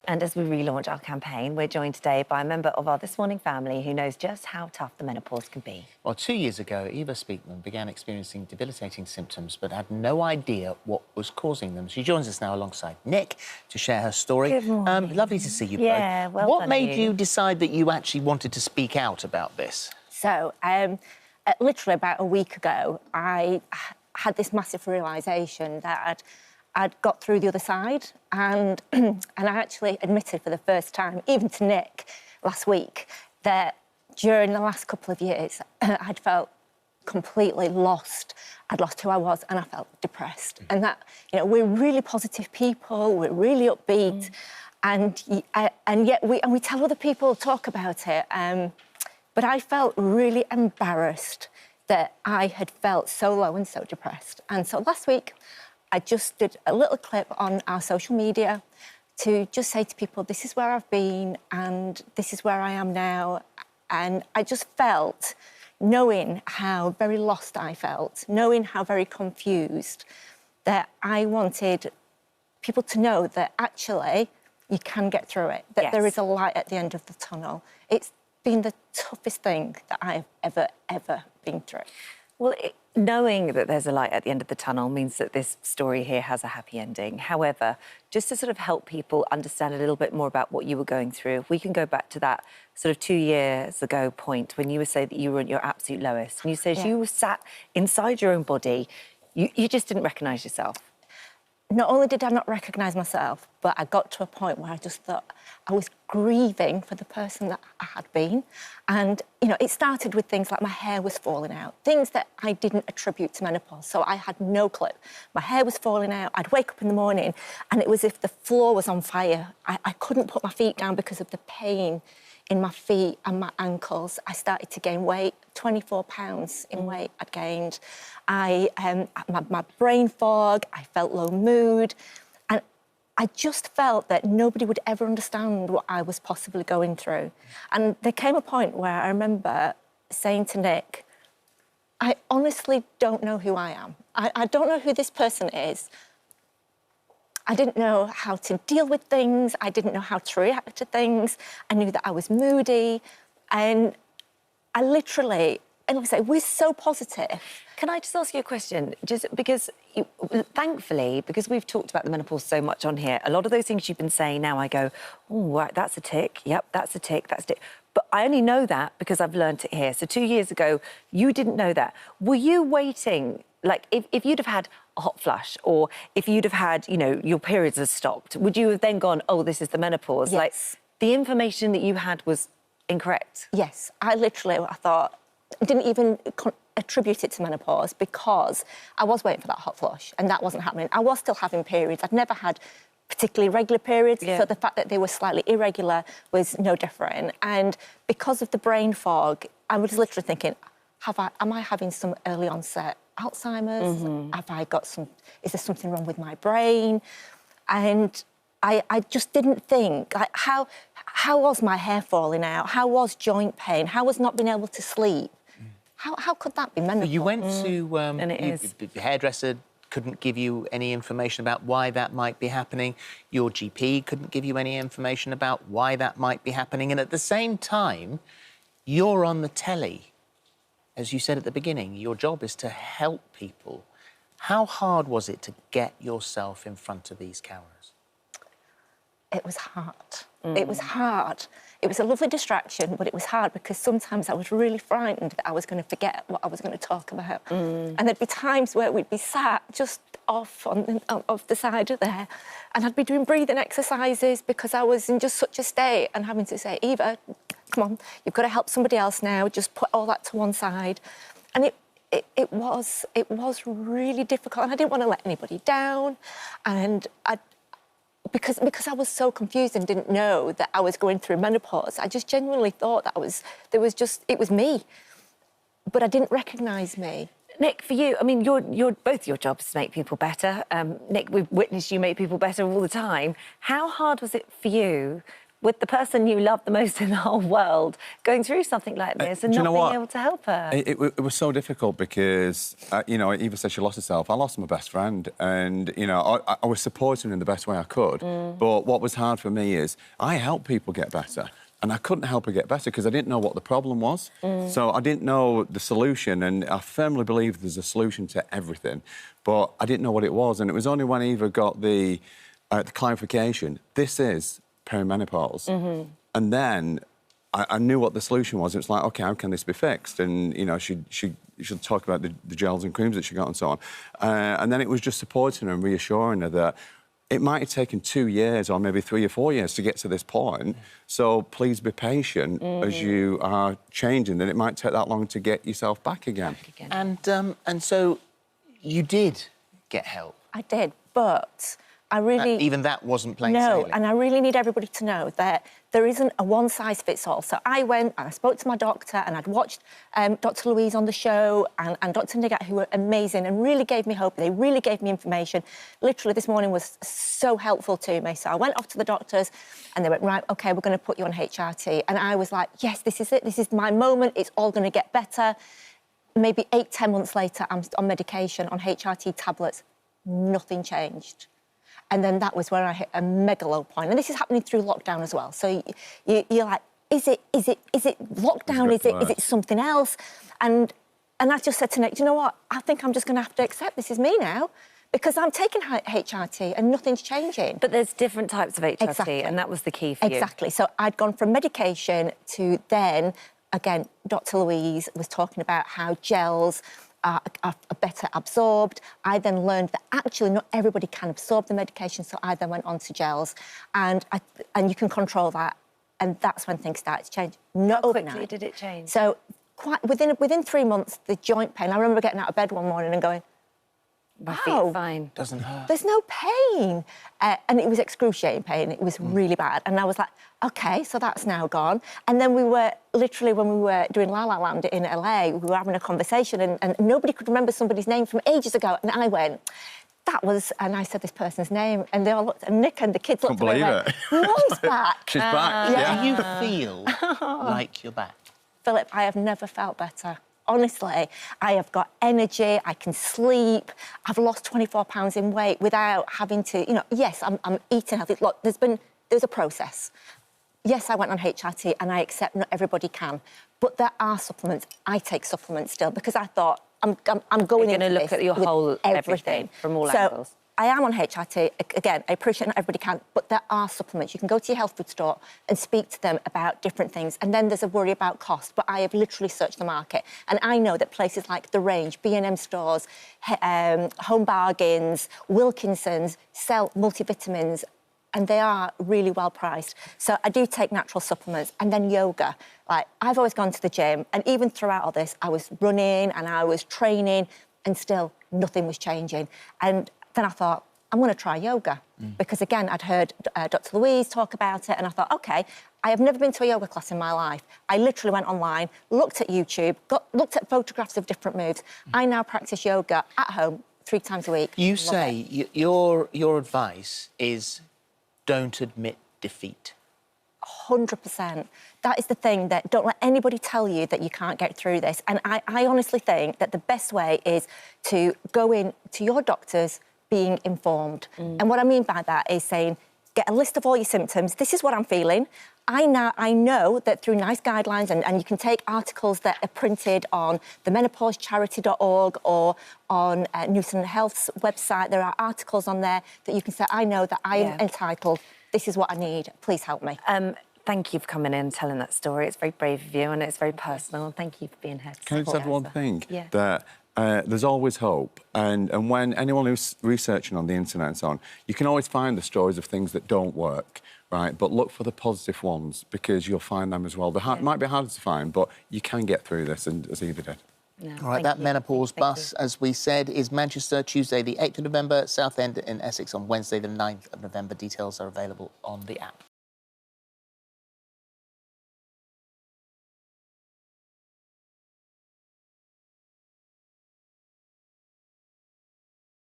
And as we relaunch our campaign, we're joined today by a member of our This Morning family who knows just how tough the menopause can be. Well, 2 years ago, Eva Speakman began experiencing debilitating symptoms but had no idea what was causing them. She joins us now alongside Nick to share her story. Good morning. Lovely to see you both. Yeah, well What done, made you decide that you actually wanted to speak out about this? So, literally about a week ago, I had this massive realisation that I'd got through the other side, and I actually admitted for the first time, even to Nick last week, that during the last couple of years, I'd felt completely lost. I'd lost who I was, and I felt depressed. And that, you know, we're really positive people, we're really upbeat, and yet we tell other people, talk about it. But I felt really embarrassed that I had felt so low and so depressed. And so last week, I just did a little clip on our social media to just say to people, this is where I've been and this is where I am now. And I just felt, knowing how very lost I felt, knowing how very confused, that I wanted people to know that actually you can get through it, that there is a light at the end of the tunnel. It's been the toughest thing that I've ever been through. Well, knowing that there's a light at the end of the tunnel means that this story here has a happy ending. However, just to sort of help people understand a little bit more about what you were going through, if we can go back to that sort of 2 years ago point when you were saying that you were at your absolute lowest, and you said you were sat inside your own body, you just didn't recognise yourself. Not only did I not recognise myself, but I got to a point where I just thought I was grieving for the person that I had been. And, you know, it started with things like my hair was falling out, things that I didn't attribute to menopause, so I had no clue. My hair was falling out, I'd wake up in the morning and it was as if the floor was on fire. I couldn't put my feet down because of the pain in my feet and my ankles. I started to gain weight, 24 pounds in weight I'd gained. My brain fog, I felt low mood, and I just felt that nobody would ever understand what I was possibly going through. And there came a point where I remember saying to Nick, I honestly don't know who I am. I don't know who this person is. I didn't know how to deal with things. I didn't know how to react to things. I knew that I was moody. And I literally, and like I say, we're so positive. Can I just ask you a question? Just because, thankfully, because we've talked about the menopause so much on here, a lot of those things you've been saying now, I go, oh, right, that's a tick. Yep, that's a tick, that's a tick. But I only know that because I've learned it here. So 2 years ago, you didn't know that. Were you waiting? Like, if you'd have had a hot flush or if you'd have had, you know, your periods have stopped, would you have then gone, oh, this is the menopause? Yes. Like, the information that you had was incorrect? Yes. I thought, didn't even attribute it to menopause because I was waiting for that hot flush and that wasn't happening. I was still having periods. I'd never had particularly regular periods, so the fact that they were slightly irregular was no different. And because of the brain fog, I was literally thinking, am I having some early onset Alzheimer's? Have I got is there something wrong with my brain? And I just didn't think, like, how was my hair falling out? How was joint pain? How was not being able to sleep? How could that be menopause? You went to and it is. The hairdresser couldn't give you any information about why that might be happening. Your GP couldn't give you any information about why that might be happening. And at the same time, you're on the telly. As you said at the beginning, your job is to help people. How hard was it to get yourself in front of these cameras? It was hard. It was hard. It was a lovely distraction, but it was hard because sometimes I was really frightened that I was going to forget what I was going to talk about. And there'd be times where we'd be sat just off the side of there, and I'd be doing breathing exercises because I was in just such a state and having to say, Eva, come on, you've got to help somebody else now, just put all that to one side. And it was really difficult, and I didn't want to let anybody down, and because I was so confused and didn't know that I was going through menopause, I just genuinely thought that it was me, but I didn't recognise me. Nick, for you, I mean, both your jobs is to make people better. Nick, we've witnessed you make people better all the time. How hard was it for you with the person you love the most in the whole world going through something like this and not being able to help her. It was so difficult because, you know, Eva said she lost herself. I lost my best friend and, you know, I was supporting her in the best way I could. But what was hard for me is I help people get better. And I couldn't help her get better because I didn't know what the problem was. So I didn't know the solution, and I firmly believe there's a solution to everything, but I didn't know what it was. And it was only when Eva got the clarification, this is perimenopause. And then I knew what the solution was. It was like, OK, how can this be fixed? And, you know, she'd talk about the gels and creams that she got and so on. And then it was just supporting her and reassuring her that it might have taken 2 years or maybe 3 or 4 years to get to this point. So please be patient as you are changing, and it might take that long to get yourself back again. And so you did get help. I did, but I really... even that wasn't plain sailing. No, and I really need everybody to know that there isn't a one-size-fits-all. So I went and I spoke to my doctor, and I'd watched Dr Louise on the show and Dr Nigat, who were amazing and really gave me hope. They really gave me information. Literally, this morning was so helpful to me. So I went off to the doctors, and they went, right, OK, we're going to put you on HRT. And I was like, yes, this is it. This is my moment. It's all going to get better. Maybe 8-10 months later, I'm on medication, on HRT tablets. Nothing changed. And then that was where I hit a mega low point. And this is happening through lockdown as well. So you're like, is it lockdown? Is it something else? And I just said to Nick, you know what? I think I'm just going to have to accept this is me now, because I'm taking HRT and nothing's changing. But there's different types of HRT, Exactly. and that was the key for you. Exactly. So I'd gone from medication to then, again, Dr Louise was talking about how gels are better absorbed. I then learned that actually not everybody can absorb the medication, so I then went on to gels, and you can control that, and that's when things started to change. Not How overnight. quickly did it change? So quite within 3 months, the joint pain. I remember getting out of bed one morning and going, My feet are fine. Doesn't hurt. there's no pain. And it was excruciating pain. It was really bad. And I was like, OK, so that's now gone. And then we were, literally, when we were doing La La Land in LA, we were having a conversation and nobody could remember somebody's name from ages ago. And I went, that was... And I said this person's name, and they all looked, and Nick and the kids looked at me and went, Mum's back. She's back, Do you feel like you're back? Phillip, I have never felt better. Honestly, I have got energy, I can sleep, I've lost 24 pounds in weight without having to, you know, yes, I'm eating healthy. Look, there's a process. Yes, I went on HRT and I accept not everybody can, but there are supplements. I take supplements still because I thought I'm going You're going to look at your whole everything from all angles. I am on HRT. Again, I appreciate not everybody can, but there are supplements. You can go to your health food store and speak to them about different things. And then there's a worry about cost. But I have literally searched the market. And I know that places like The Range, B&M stores, Home Bargains, Wilkinson's sell multivitamins, and they are really well priced. So I do take natural supplements. And then yoga. Like, I've always gone to the gym, and even throughout all this, I was running and I was training, and still nothing was changing. And then I thought, I'm going to try yoga. Because, again, I'd heard Dr Louise talk about it, and I thought, OK, I have never been to a yoga class in my life. I literally went online, looked at YouTube, looked at photographs of different moves. I now practice yoga at home 3 times a week. You say your advice is don't admit defeat. 100%. That is the thing, that don't let anybody tell you that you can't get through this. And I honestly think that the best way is to go in to your doctors being informed. And what I mean by that is saying, get a list of all your symptoms. This is what I'm feeling. I know that through NICE guidelines, and you can take articles that are printed on the menopausecharity.org or on Newton Health's website. There are articles on there that you can say, I know that I am entitled. This is what I need. Please help me. Thank you for coming in and telling that story. It's very brave of you and it's very personal. And thank you for being here. Can I just add one thing? Yeah. That there's always hope. And when anyone who's researching on the internet and so on, you can always find the stories of things that don't work, right? But look for the positive ones, because you'll find them as well. They might be harder to find, but you can get through this, and as Eva did. No, All right, that menopause bus, as we said, is Manchester, Tuesday the 8th of November, Southend in Essex on Wednesday the 9th of November. Details are available on the app.